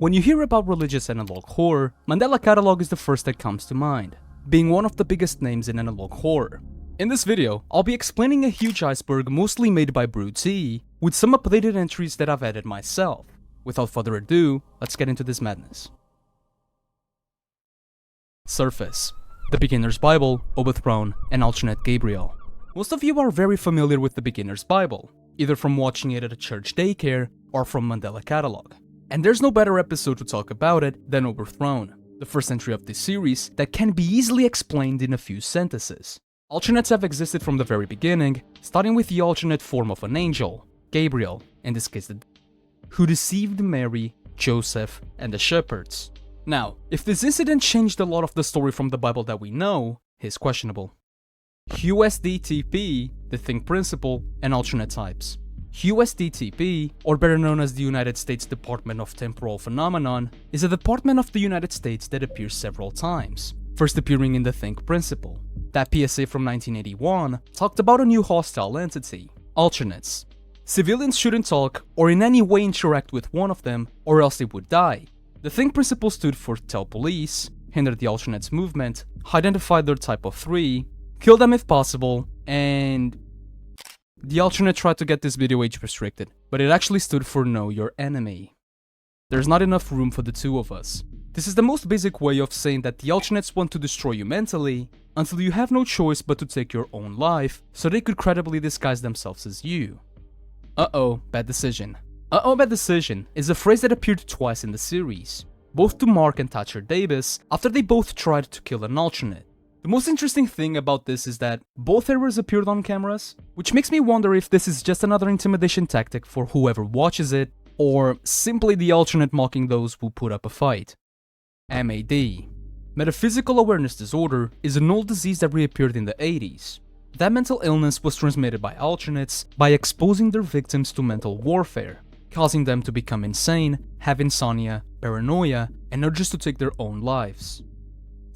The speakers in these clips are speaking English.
When you hear about religious analog horror, Mandela Catalogue is the first that comes to mind, being one of the biggest names in analog horror. In this video, I'll be explaining a huge iceberg mostly made by brewtea, with some updated entries that I've added myself. Without further ado, let's get into this madness. Surface: The Beginner's Bible, Overthrone, and alternate Gabriel. Most of you are very familiar with The Beginner's Bible, either from watching it at a church daycare or from Mandela Catalogue. And there's no better episode to talk about it than Overthrown, the first entry of this series that can be easily explained in a few sentences. Alternates have existed from the very beginning, starting with the alternate form of an angel, Gabriel, in this case who deceived Mary, Joseph, and the shepherds. Now, if this incident changed a lot of the story from the Bible that we know, is questionable. USDTP, the Think Principle, and alternate types. USDTP, or better known as the United States Department of Temporal Phenomenon, is a department of the United States that appears several times, first appearing in the Think Principle. That PSA from 1981 talked about a new hostile entity, alternates. Civilians shouldn't talk or in any way interact with one of them, or else they would die. The Think Principle stood for tell police, hinder the alternates' movement, identify their type of 3, kill them if possible, and... The alternate tried to get this video age restricted, but it actually stood for know your enemy. There's not enough room for the two of us. This is the most basic way of saying that the alternates want to destroy you mentally, until you have no choice but to take your own life, so they could credibly disguise themselves as you. Uh-oh, bad decision. Uh-oh, bad decision is a phrase that appeared twice in the series, both to Mark and Thatcher Davis, after they both tried to kill an alternate. The most interesting thing about this is that both errors appeared on cameras, which makes me wonder if this is just another intimidation tactic for whoever watches it, or simply the alternate mocking those who put up a fight. M.A.D. Metaphysical Awareness Disorder is an old disease that reappeared in the 80s. That mental illness was transmitted by alternates by exposing their victims to mental warfare, causing them to become insane, have insomnia, paranoia, and urges to take their own lives.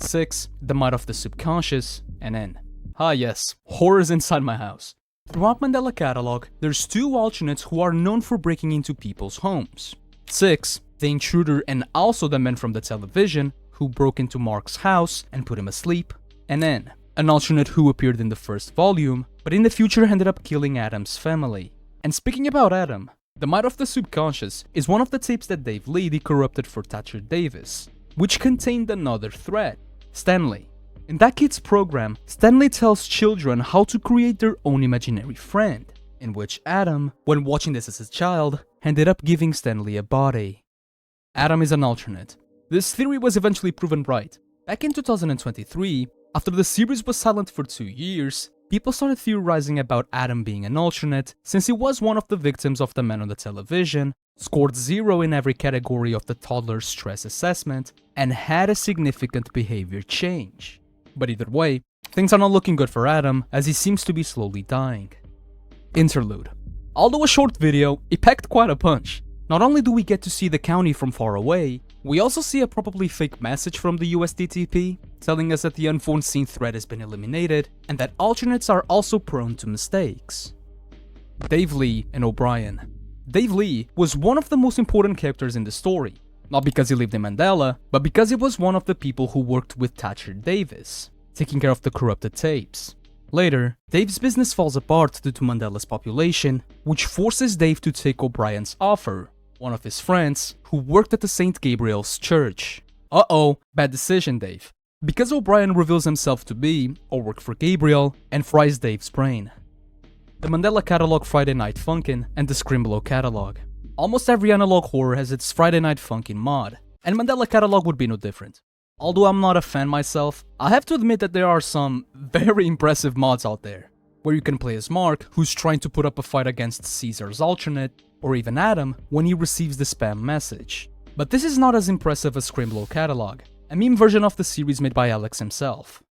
6. The Might of the Subconscious, and N. Ah yes, horrors inside my house. Throughout Mandela Catalogue, there's two alternates who are known for breaking into people's homes. 6. The Intruder and also the man from the television who broke into Mark's house and put him asleep, and N. An alternate who appeared in the first volume, but in the future ended up killing Adam's family. And speaking about Adam, The Might of the Subconscious is one of the tapes that Dave Lee corrupted for Thatcher Davis, which contained another threat, Stanley. In that kid's program, Stanley tells children how to create their own imaginary friend, in which Adam, when watching this as a child, ended up giving Stanley a body. Adam is an alternate. This theory was eventually proven right. Back in 2023, after the series was silent for 2 years, people started theorizing about Adam being an alternate since he was one of the victims of the man on the television, scored 0 in every category of the toddler stress assessment, and had a significant behavior change. But either way, things are not looking good for Adam, as he seems to be slowly dying. Interlude. Although a short video, it packed quite a punch. Not only do we get to see the county from far away, we also see a probably fake message from the USDTP, telling us that the unforeseen threat has been eliminated, and that alternates are also prone to mistakes. Dave Lee and O'Brien. Dave Lee was one of the most important characters in the story, not because he lived in Mandela, but because he was one of the people who worked with Thatcher Davis, taking care of the corrupted tapes. Later, Dave's business falls apart due to Mandela's population, which forces Dave to take O'Brien's offer, one of his friends who worked at the St. Gabriel's church. Uh-oh, bad decision, Dave. Because O'Brien reveals himself to be, or work for Gabriel, and fries Dave's brain. The Mandela Catalogue Friday Night Funkin' and the Scrimblo Catalogue. Almost every analog horror has its Friday Night Funkin' mod, and Mandela Catalogue would be no different. Although I'm not a fan myself, I have to admit that there are some very impressive mods out there, where you can play as Mark, who's trying to put up a fight against Cesar's alternate, or even Adam when he receives the spam message. But this is not as impressive as Scrimblo Catalogue, a meme version of the series made by Alex himself.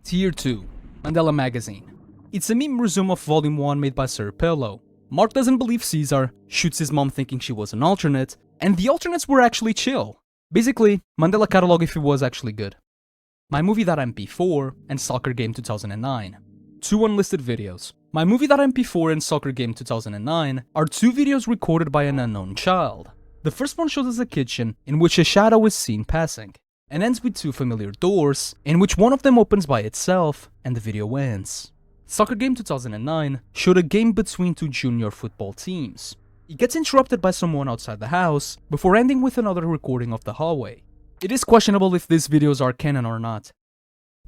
Tier 2. Mandela Magazine. It's a meme resume of Volume 1 made by Sir Pello. Mark doesn't believe Cesar, shoots his mom thinking she was an alternate, and the alternates were actually chill. Basically, Mandela Catalogue if it was actually good. My Movie That MP4 and Soccer Game 2009. 2 unlisted videos. My Movie.mp4 and Soccer Game 2009 are two videos recorded by an unknown child. The first one shows us a kitchen in which a shadow is seen passing, and ends with two familiar doors, in which one of them opens by itself, and the video ends. Soccer Game 2009 showed a game between two junior football teams. It gets interrupted by someone outside the house, before ending with another recording of the hallway. It is questionable if these videos are canon or not.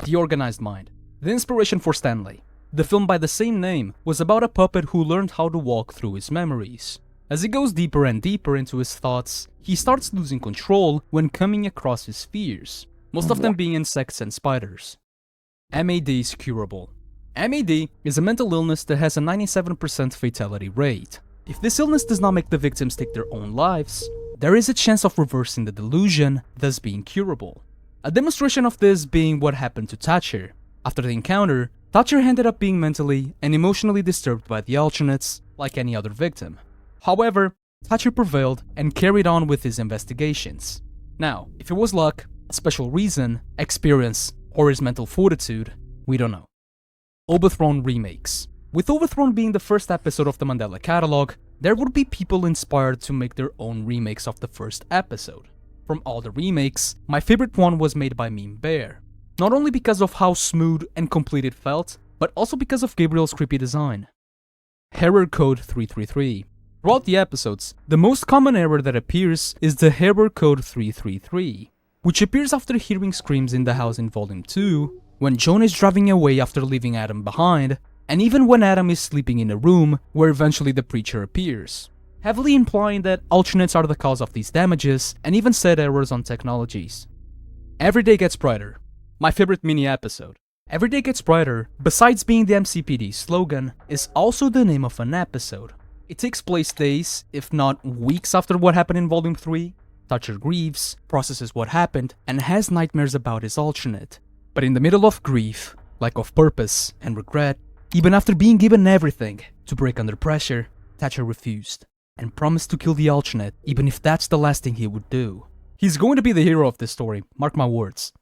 The Organized Mind. The inspiration for Stanley. The film by the same name was about a puppet who learned how to walk through his memories. As he goes deeper and deeper into his thoughts, he starts losing control when coming across his fears, most of them being insects and spiders. M.A.D. is curable. M.A.D. is a mental illness that has a 97% fatality rate. If this illness does not make the victims take their own lives, there is a chance of reversing the delusion, thus being curable. A demonstration of this being what happened to Thatcher. After the encounter, Thatcher ended up being mentally and emotionally disturbed by the alternates, like any other victim. However, Thatcher prevailed and carried on with his investigations. Now, if it was luck, a special reason, experience, or his mental fortitude, we don't know. Overthrone Remakes. With Overthrone being the first episode of the Mandela Catalogue, there would be people inspired to make their own remakes of the first episode. From all the remakes, my favorite one was made by M.A.D. Not only because of how smooth and complete it felt, but also because of Gabriel's creepy design. Error Code 333. Throughout the episodes, the most common error that appears is the Error Code 333, which appears after hearing screams in the house in Volume 2, when Jonah is driving away after leaving Adam behind, and even when Adam is sleeping in a room where eventually the preacher appears, heavily implying that alternates are the cause of these damages and even said errors on technologies. Every Day Gets Brighter. My favorite mini episode. Every Day Gets Brighter, besides being the MCPD slogan, is also the name of an episode. It takes place days, if not weeks after what happened in Volume 3. Thatcher grieves, processes what happened, and has nightmares about his alternate. But in the middle of grief, lack of purpose, and regret, even after being given everything to break under pressure, Thatcher refused, and promised to kill the alternate even if that's the last thing he would do. He's going to be the hero of this story, mark my words.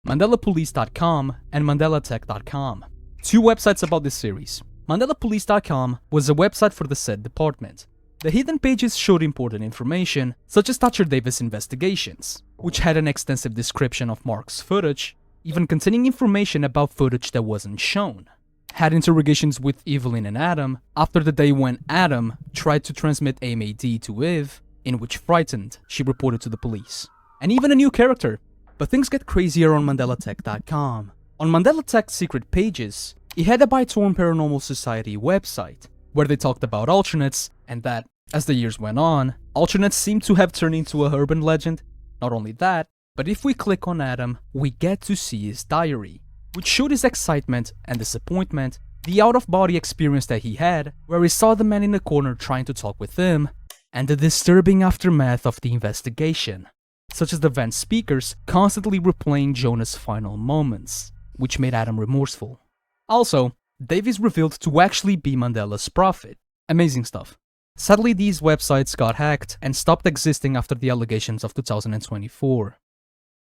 MandelaPolice.com and MandelaTech.com. Two websites about this series. MandelaPolice.com was a website for the said department. The hidden pages showed important information, such as Thatcher Davis investigations, which had an extensive description of Mark's footage, even containing information about footage that wasn't shown. Had interrogations with Evelyn and Adam after the day when Adam tried to transmit M.A.D. to Eve, in which frightened, she reported to the police. And even a new character. But things get crazier on MandelaTech.com. On Mandela Tech's secret pages, it had a By-Torn Paranormal Society website, where they talked about alternates, and that, as the years went on, alternates seemed to have turned into a urban legend. Not only that, but if we click on Adam, we get to see his diary, which showed his excitement and disappointment, the out-of-body experience that he had, where he saw the man in the corner trying to talk with him, and the disturbing aftermath of the investigation, such as the van speakers constantly replaying Jonah's final moments, which made Adam remorseful. Also, Dave is revealed to actually be Mandela's prophet. Amazing stuff. Sadly, these websites got hacked and stopped existing after the allegations of 2024.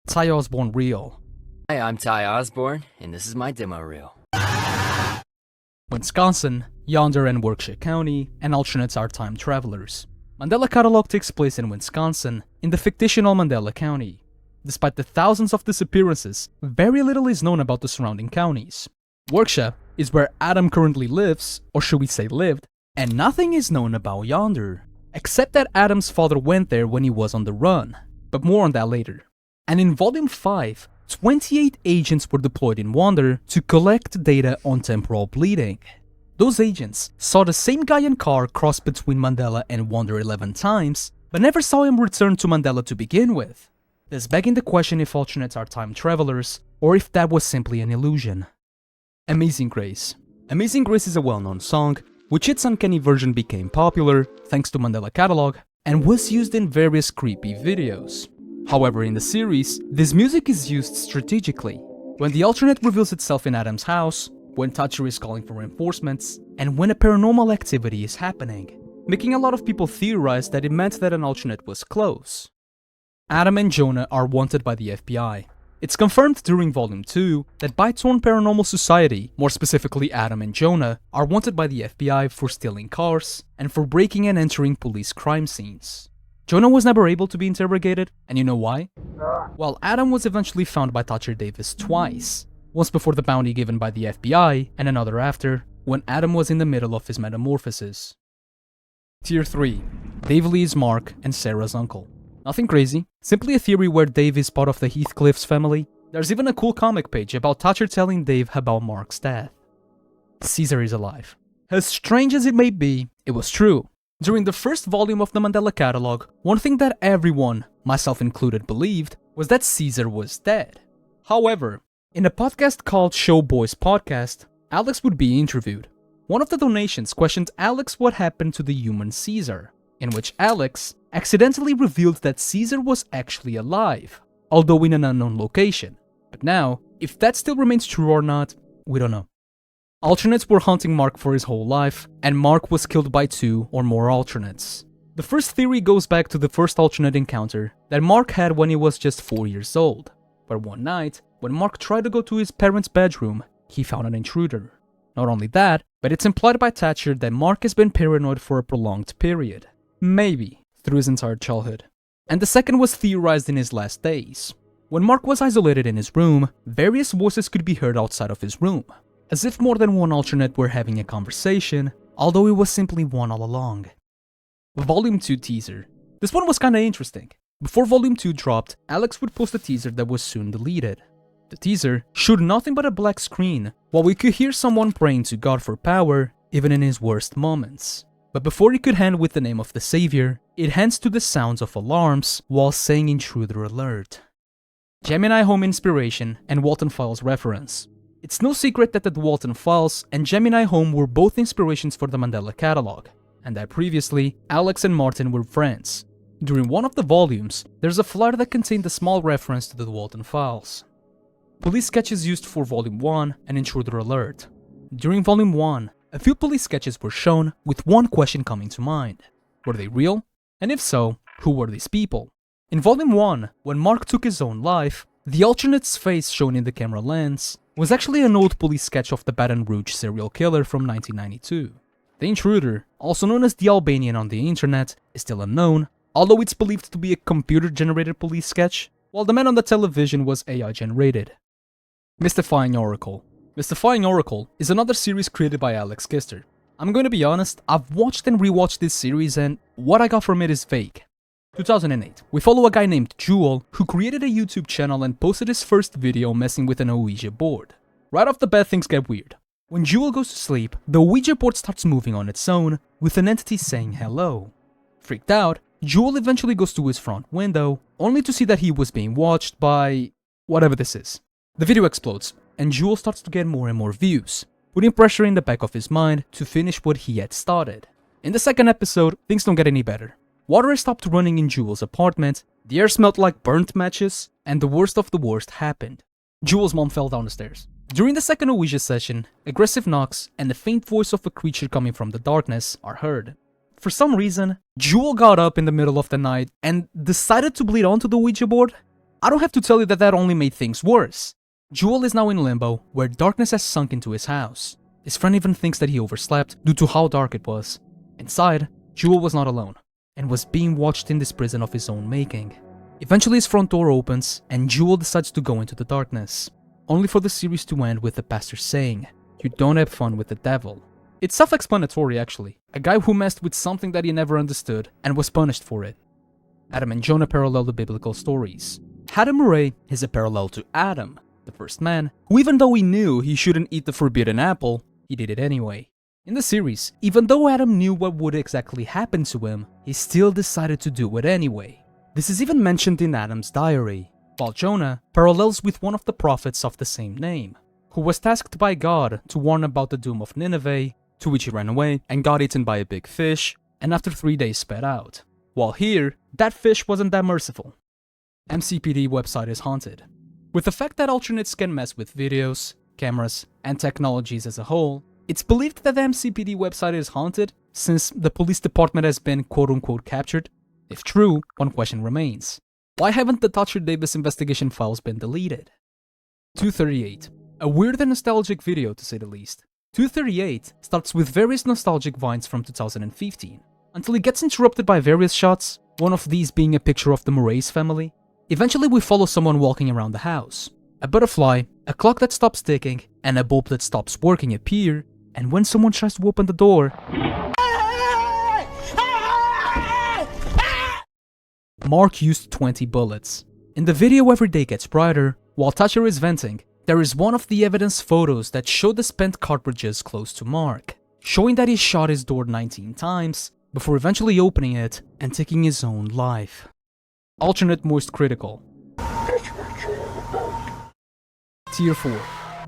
Ty Osborne Reel. Hi, I'm Ty Osborne, and this is my demo reel. Wisconsin, Yonder Werksha County, and alternates are time travelers. Mandela Catalogue takes place in Wisconsin, in the fictional Mandela County. Despite the thousands of disappearances, very little is known about the surrounding counties. Werksha is where Adam currently lives, or should we say lived, and nothing is known about Yonder, except that Adam's father went there when he was on the run, but more on that later. And in Volume 5, 28 agents were deployed in Yonder to collect data on temporal bleeding. Those agents saw the same guy in car cross between Mandela and Yonder 11 times, but never saw him return to Mandela to begin with. This begging the question if alternates are time travelers, or if that was simply an illusion. Amazing Grace. Amazing Grace is a well-known song, which its uncanny version became popular thanks to Mandela Catalogue, and was used in various creepy videos. However, in the series, this music is used strategically. When the alternate reveals itself in Adam's house, when Thatcher is calling for reinforcements, and when a paranormal activity is happening, making a lot of people theorize that it meant that an alternate was close. Adam and Jonah are wanted by the FBI. It's confirmed during Volume 2 that Bytorn Paranormal Society, more specifically Adam and Jonah, are wanted by the FBI for stealing cars and for breaking and entering police crime scenes. Jonah was never able to be interrogated, and you know why? Well, Adam was eventually found by Thatcher Davis twice, once before the bounty given by the FBI and another after, when Adam was in the middle of his metamorphosis. Tier 3. Dave Lee's Mark and Sarah's uncle. Nothing crazy, simply a theory where Dave is part of the Heathcliff's family. There's even a cool comic page about Thatcher telling Dave about Mark's death. Cesar is alive. As strange as it may be, it was true. During the first volume of the Mandela Catalogue, one thing that everyone, myself included, believed was that Cesar was dead. However, in a podcast called Showboys Podcast, Alex would be interviewed. One of the donations questioned Alex what happened to the human Cesar, in which Alex accidentally revealed that Cesar was actually alive, although in an unknown location. But now, if that still remains true or not, we don't know. Alternates were hunting Mark for his whole life, and Mark was killed by 2 or more alternates. The first theory goes back to the first alternate encounter that Mark had when he was just 4 years old, where one night, when Mark tried to go to his parents' bedroom, he found an intruder. Not only that, but it's implied by Thatcher that Mark has been paranoid for a prolonged period. Maybe through his entire childhood. And the second was theorized in his last days. When Mark was isolated in his room, various voices could be heard outside of his room, as if more than one alternate were having a conversation, although it was simply one all along. Volume 2 teaser. This one was kinda interesting. Before Volume 2 dropped, Alex would post a teaser that was soon deleted. The teaser showed nothing but a black screen, while we could hear someone praying to God for power, even in his worst moments. But before he could hand with the name of the savior, it hands to the sounds of alarms while saying Intruder alert. Gemini Home inspiration and Walten Files reference. It's no secret that the Walten Files and Gemini Home were both inspirations for the Mandela Catalogue, and that previously, Alex and Martin were friends. During one of the volumes, there's a flyer that contained a small reference to the Walten Files. Police sketches used for Volume 1 and Intruder alert. During Volume 1, a few police sketches were shown with one question coming to mind. Were they real? And if so, who were these people? In Volume 1, when Mark took his own life, the alternate's face shown in the camera lens was actually an old police sketch of the Baton Rouge serial killer from 1992. The Intruder, also known as the Albanian on the internet, is still unknown, although it's believed to be a computer-generated police sketch, while the man on the television was AI-generated. Mystifying Oracle. Mystifying Oracle is another series created by Alex Kister. I'm going to be honest, I've watched and rewatched this series and what I got from it is vague. 2008, we follow a guy named Jewel who created a YouTube channel and posted his first video messing with an Ouija board. Right off the bat things get weird. When Jewel goes to sleep, the Ouija board starts moving on its own, with an entity saying hello. Freaked out, Jewel eventually goes to his front window, only to see that he was being watched by whatever this is. The video explodes, and Jewel starts to get more and more views, putting pressure in the back of his mind to finish what he had started. In the second episode, things don't get any better. Water stopped running in Jewel's apartment, the air smelled like burnt matches, and the worst of the worst happened. Jewel's mom fell down the stairs. During the second Ouija session, aggressive knocks and the faint voice of a creature coming from the darkness are heard. For some reason, Jewel got up in the middle of the night and decided to bleed onto the Ouija board. I don't have to tell you that only made things worse. Jewel is now in limbo, where darkness has sunk into his house. His friend even thinks that he overslept due to how dark it was. Inside, Jewel was not alone, and was being watched in this prison of his own making. Eventually his front door opens, and Jewel decides to go into the darkness, only for the series to end with the pastor saying, "You don't have fun with the devil." It's self-explanatory actually, a guy who messed with something that he never understood and was punished for it. Adam and Jonah parallel the biblical stories. Adam Murray is a parallel to Adam, the first man, who even though he knew he shouldn't eat the forbidden apple, he did it anyway. In the series, even though Adam knew what would exactly happen to him, he still decided to do it anyway. This is even mentioned in Adam's diary, while Jonah parallels with one of the prophets of the same name, who was tasked by God to warn about the doom of Nineveh, to which he ran away and got eaten by a big fish, and after 3 days spat out. While here, that fish wasn't that merciful. MCPD website is haunted. With the fact that alternates can mess with videos, cameras, and technologies as a whole, it's believed that the MCPD website is haunted since the police department has been quote-unquote captured. If true, one question remains. Why haven't the Thatcher Davis investigation files been deleted? 238. A weird and nostalgic video to say the least. 238 starts with various nostalgic vines from 2015, until it gets interrupted by various shots, one of these being a picture of the Moraes family. Eventually we follow someone walking around the house. A butterfly, a clock that stops ticking, and a bulb that stops working appear, and when someone tries to open the door, Mark used 20 bullets. In the video every day gets brighter, while Thatcher is venting, there is one of the evidence photos that show the spent cartridges close to Mark, showing that he shot his door 19 times, before eventually opening it and taking his own life. Alternate MoistCritical. Tier 4.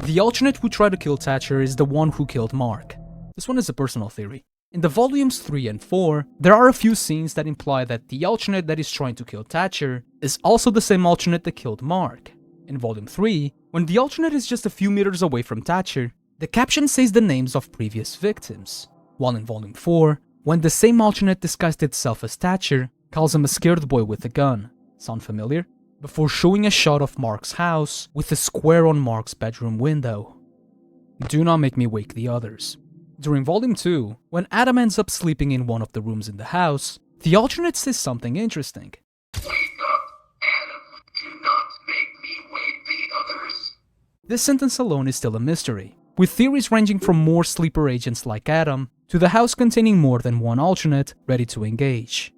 The alternate who tried to kill Thatcher is the one who killed Mark. This one is a personal theory. In the volumes 3 and 4, there are a few scenes that imply that the alternate that is trying to kill Thatcher is also the same alternate that killed Mark. In volume 3, when the alternate is just a few meters away from Thatcher, the caption says the names of previous victims, while in volume 4, when the same alternate disguised itself as Thatcher, calls him a scared boy with a gun. Sound familiar? Before showing a shot of Mark's house with a square on Mark's bedroom window. Do not make me wake the others. During volume 2, when Adam ends up sleeping in one of the rooms in the house, the alternate says something interesting. Wake up, Adam. Do not make me wake the others. This sentence alone is still a mystery, with theories ranging from more sleeper agents like Adam to the house containing more than one alternate ready to engage.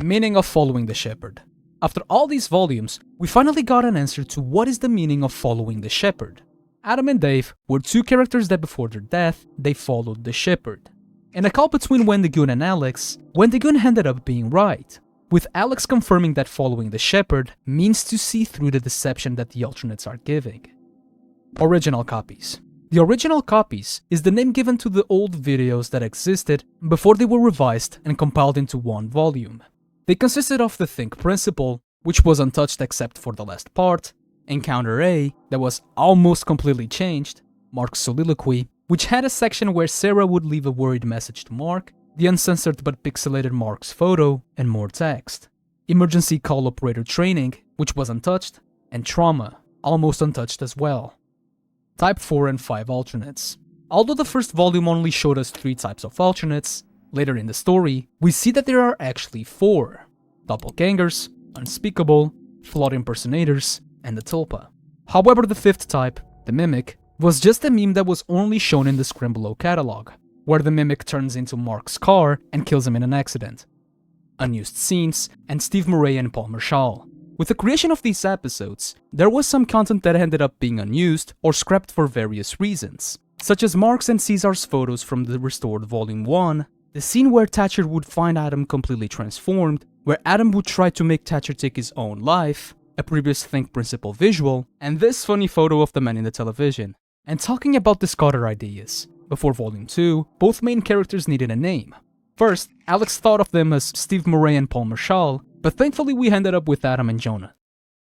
Meaning of following the shepherd. After all these volumes, we finally got an answer to what is the meaning of following the shepherd. Adam and Dave were two characters that before their death, they followed the shepherd. In a call between Wendigoon and Alex, Wendigoon ended up being right, with Alex confirming that following the shepherd means to see through the deception that the alternates are giving. Original copies. The original copies is the name given to the old videos that existed before they were revised and compiled into one volume. They consisted of the Think Principle, which was untouched except for the last part, Encounter A, that was almost completely changed, Mark's Soliloquy, which had a section where Sarah would leave a worried message to Mark, the uncensored but pixelated Mark's photo, and more text, Emergency Call Operator Training, which was untouched, and Trauma, almost untouched as well. Type 4 and 5 alternates. Although the first volume only showed us 3 types of alternates, later in the story, we see that there are actually 4. Doppelgangers, Unspeakable, Flawed Impersonators, and the Tulpa. However, the 5th type, the Mimic, was just a meme that was only shown in the Scrimblo catalog, where the Mimic turns into Mark's car and kills him in an accident. Unused Scenes, and Steve Murray and Paul Marshall. With the creation of these episodes, there was some content that ended up being unused or scrapped for various reasons, such as Mark's and Cesar's photos from the restored Volume 1, the scene where Thatcher would find Adam completely transformed, where Adam would try to make Thatcher take his own life, a previous Think Principle visual, and this funny photo of the man in the television. And talking about discarded ideas, before Volume 2, both main characters needed a name. First, Alex thought of them as Steve Murray and Paul Marshall, but thankfully we ended up with Adam and Jonah.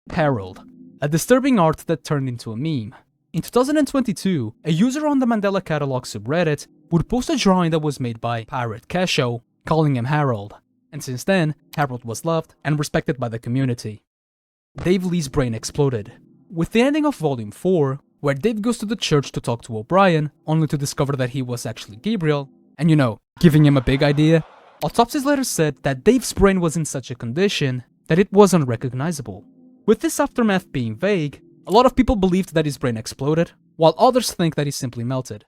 Harold, a disturbing art that turned into a meme. In 2022, a user on the Mandela Catalogue subreddit would post a drawing that was made by Pirate Casho, calling him Harold, and since then, Harold was loved and respected by the community. Dave Lee's brain exploded. With the ending of Volume 4, where Dave goes to the church to talk to O'Brien, only to discover that he was actually Gabriel, and giving him a big idea, autopsies later said that Dave's brain was in such a condition that it was unrecognizable. With this aftermath being vague, a lot of people believed that his brain exploded, while others think that he simply melted.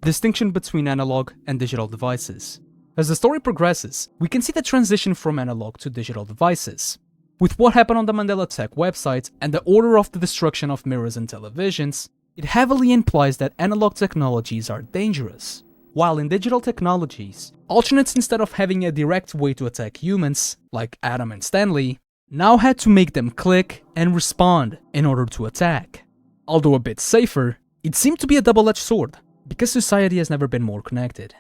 Distinction between analog and digital devices. As the story progresses, we can see the transition from analog to digital devices. With what happened on the Mandela Tech website and the order of the destruction of mirrors and televisions, it heavily implies that analog technologies are dangerous, while in digital technologies, alternates instead of having a direct way to attack humans, like Adam and Stanley, now had to make them click and respond in order to attack. Although a bit safer, it seemed to be a double-edged sword, because society has never been more connected.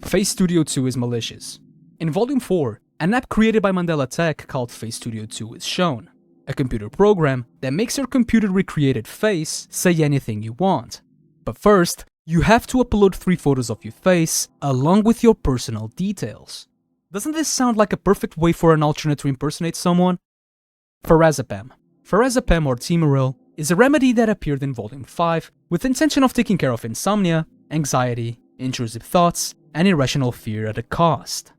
Facestudio 2 is malicious. In Volume 4, an app created by Mandela Tech called Facestudio 2 is shown, a computer program that makes your computer-recreated face say anything you want. But first, you have to upload 3 photos of your face along with your personal details. Doesn't this sound like a perfect way for an alternate to impersonate someone? Ferazapam. Ferazapam or T.B.B is a remedy that appeared in Volume 5 with the intention of taking care of insomnia, anxiety, intrusive thoughts, and irrational fear at a cost.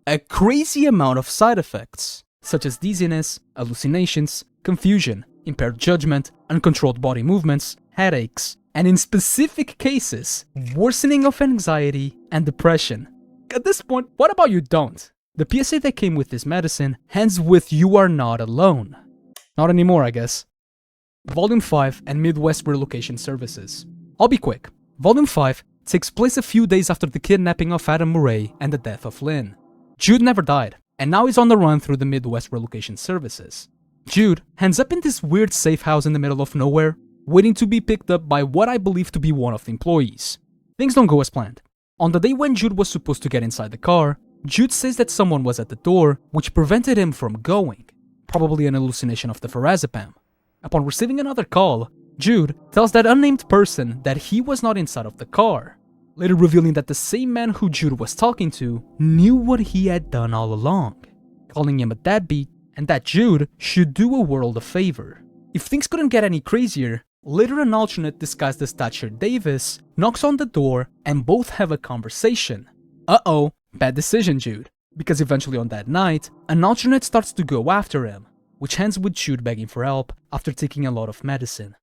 A crazy amount of side effects, such as dizziness, hallucinations, confusion, impaired judgment, uncontrolled body movements, headaches, and in specific cases, worsening of anxiety and depression. At this point, what about you don't? The PSA that came with this medicine ends with "You are not alone." Not anymore, I guess. Volume 5 and Midwest Relocation Services. I'll be quick. Volume 5 takes place a few days after the kidnapping of Adam Murray and the death of Lynn. Jude never died, and now he's on the run through the Midwest Relocation Services. Jude ends up in this weird safe house in the middle of nowhere, waiting to be picked up by what I believe to be one of the employees. Things don't go as planned. On the day when Jude was supposed to get inside the car, Jude says that someone was at the door, which prevented him from going. Probably an hallucination of the Ferazapam. Upon receiving another call, Jude tells that unnamed person that he was not inside of the car, later revealing that the same man who Jude was talking to knew what he had done all along, calling him a deadbeat and that Jude should do a world a favor. If things couldn't get any crazier, later an alternate disguised as Thatcher Davis knocks on the door and both have a conversation. Uh-oh, bad decision, Jude. Because eventually on that night, an alternate starts to go after him, which ends with Jude begging for help after taking a lot of medicine.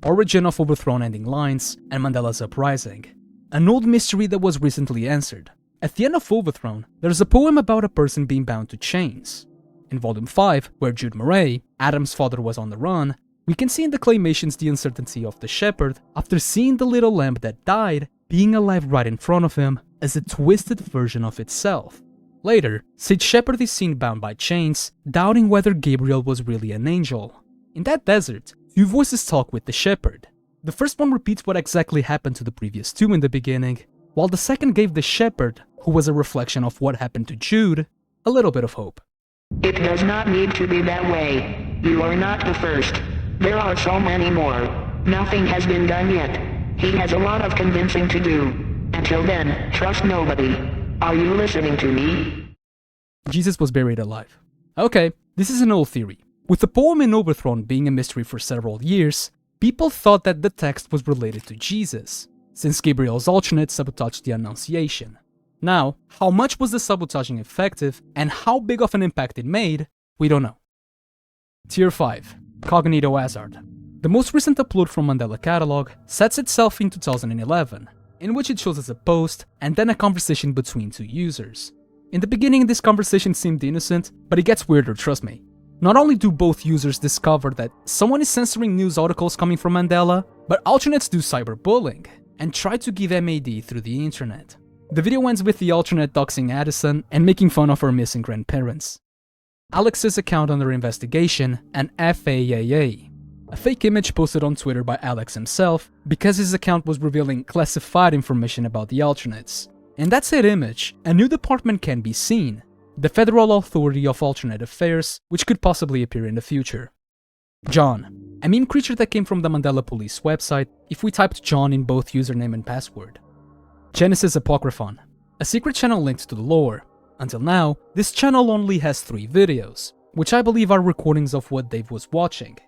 Origin of Overthrown Ending Lines and Mandela's Uprising. An old mystery that was recently answered. At the end of Overthrown, there's a poem about a person being bound to chains. In Volume 5, where Jude Murray, Adam's father, was on the run, we can see in the claymations the uncertainty of the shepherd after seeing the little lamb that died being alive right in front of him as a twisted version of itself. Later, Sage Shepherd is seen bound by chains, doubting whether Gabriel was really an angel. In that desert, two voices talk with the shepherd. The first one repeats what exactly happened to the previous two in the beginning, while the second gave the shepherd, who was a reflection of what happened to Jude, a little bit of hope. It does not need to be that way. You are not the first. There are so many more. Nothing has been done yet. He has a lot of convincing to do. Until then, trust nobody. Are you listening to me? Jesus was buried alive. Okay, this is an old theory. With the poem in Overthrown being a mystery for several years, people thought that the text was related to Jesus, since Gabriel's alternate sabotaged the Annunciation. Now, how much was the sabotaging effective, and how big of an impact it made, we don't know. Tier 5. Cognito Hazard. The most recent upload from Mandela Catalogue sets itself in 2011, in which it shows us a post and then a conversation between two users. In the beginning, this conversation seemed innocent, but it gets weirder, trust me. Not only do both users discover that someone is censoring news articles coming from Mandela, but alternates do cyberbullying and try to give M.A.D. through the internet. The video ends with the alternate doxing Addison and making fun of her missing grandparents. Alex's account under investigation, and FAAA. A fake image posted on Twitter by Alex himself because his account was revealing classified information about the alternates. In that said image, a new department can be seen, the Federal Authority of Alternate Affairs, which could possibly appear in the future. John, a meme creature that came from the Mandela Police website if we typed John in both username and password. Genesis Apocryphon, a secret channel linked to the lore. Until now, this channel only has 3 videos, which I believe are recordings of what Dave was watching.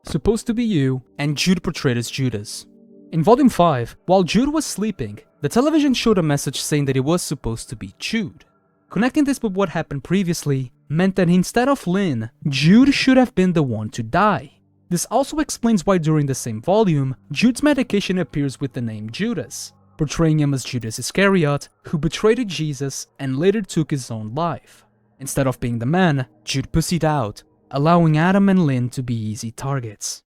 Supposed to be you, and Jude portrayed as Judas. In Volume 5, while Jude was sleeping, the television showed a message saying that it was supposed to be Jude. Connecting this with what happened previously meant that instead of Lynn, Jude should have been the one to die. This also explains why during the same volume, Jude's medication appears with the name Judas, portraying him as Judas Iscariot, who betrayed Jesus and later took his own life. Instead of being the man, Jude pussied out, allowing Adam and Lynn to be easy targets.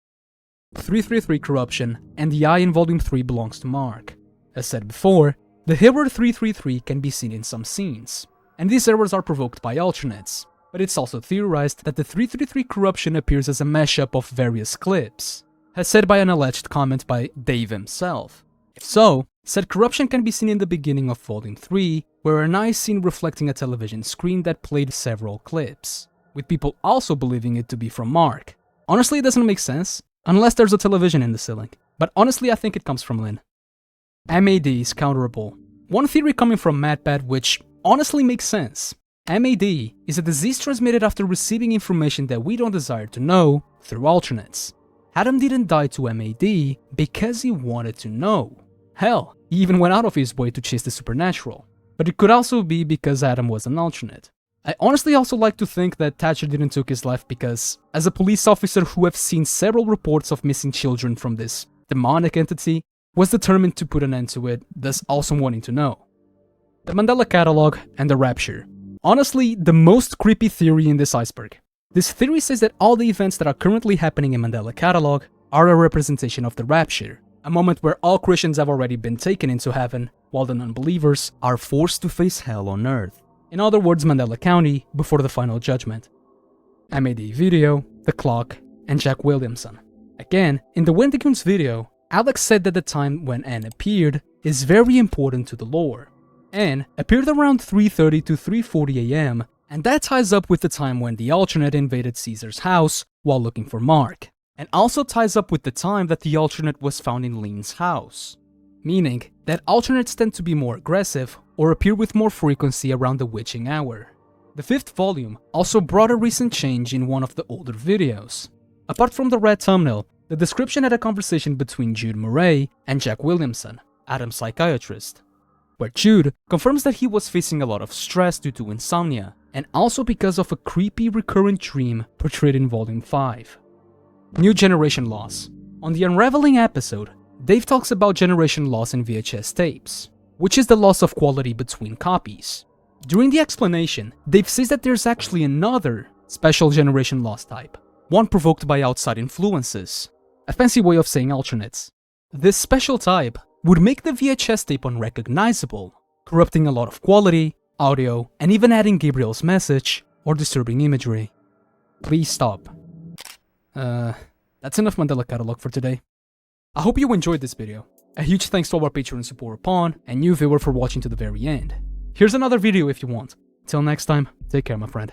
333 Corruption, and the eye in Volume 3 belongs to Mark. As said before, the error 333 can be seen in some scenes, and these errors are provoked by alternates, but it's also theorized that the 333 Corruption appears as a mashup of various clips, as said by an alleged comment by Dave himself. If so, said corruption can be seen in the beginning of Volume 3, where an eye is seen reflecting a television screen that played several clips, with people also believing it to be from Mark. Honestly, it doesn't make sense, unless there's a television in the ceiling, but honestly I think it comes from Lynn. M.A.D. is counterable. One theory coming from M.A.D, which honestly makes sense. M.A.D. is a disease transmitted after receiving information that we don't desire to know through alternates. Adam didn't die to M.A.D. because he wanted to know. Hell, he even went out of his way to chase the supernatural. But it could also be because Adam was an alternate. I honestly also like to think that Thatcher didn't take his life because, as a police officer who have seen several reports of missing children from this demonic entity, was determined to put an end to it, thus also wanting to know. The Mandela Catalogue and the Rapture. Honestly, the most creepy theory in this iceberg. This theory says that all the events that are currently happening in Mandela Catalogue are a representation of the Rapture, a moment where all Christians have already been taken into heaven, while the non-believers are forced to face hell on earth. In other words, Mandela County before the final judgment. M.A.D. video, the clock, and Jack Williamson. Again, in the Wendigons video, Alex said that the time when Anne appeared is very important to the lore. Anne appeared around 3:30 to 3:40 AM, and that ties up with the time when the alternate invaded Cesar's house while looking for Mark, and also ties up with the time that the alternate was found in Lean's house. Meaning that alternates tend to be more aggressive or appear with more frequency around the witching hour. The 5th volume also brought a recent change in one of the older videos. Apart from the red thumbnail, the description had a conversation between Jude Murray and Jack Williamson, Adam's psychiatrist, where Jude confirms that he was facing a lot of stress due to insomnia, and also because of a creepy recurrent dream portrayed in Volume 5. New generation loss. On the Unraveling episode, Dave talks about generation loss in VHS tapes, which is the loss of quality between copies. During the explanation, Dave says that there's actually another special generation loss type, one provoked by outside influences, a fancy way of saying alternates. This special type would make the VHS tape unrecognizable, corrupting a lot of quality, audio, and even adding Gabriel's message or disturbing imagery. Please stop. That's enough Mandela Catalogue for today. I hope you enjoyed this video. A huge thanks to our Patreon support Pawn and new viewer for watching to the very end. Here's another video if you want. Till next time, take care my friend.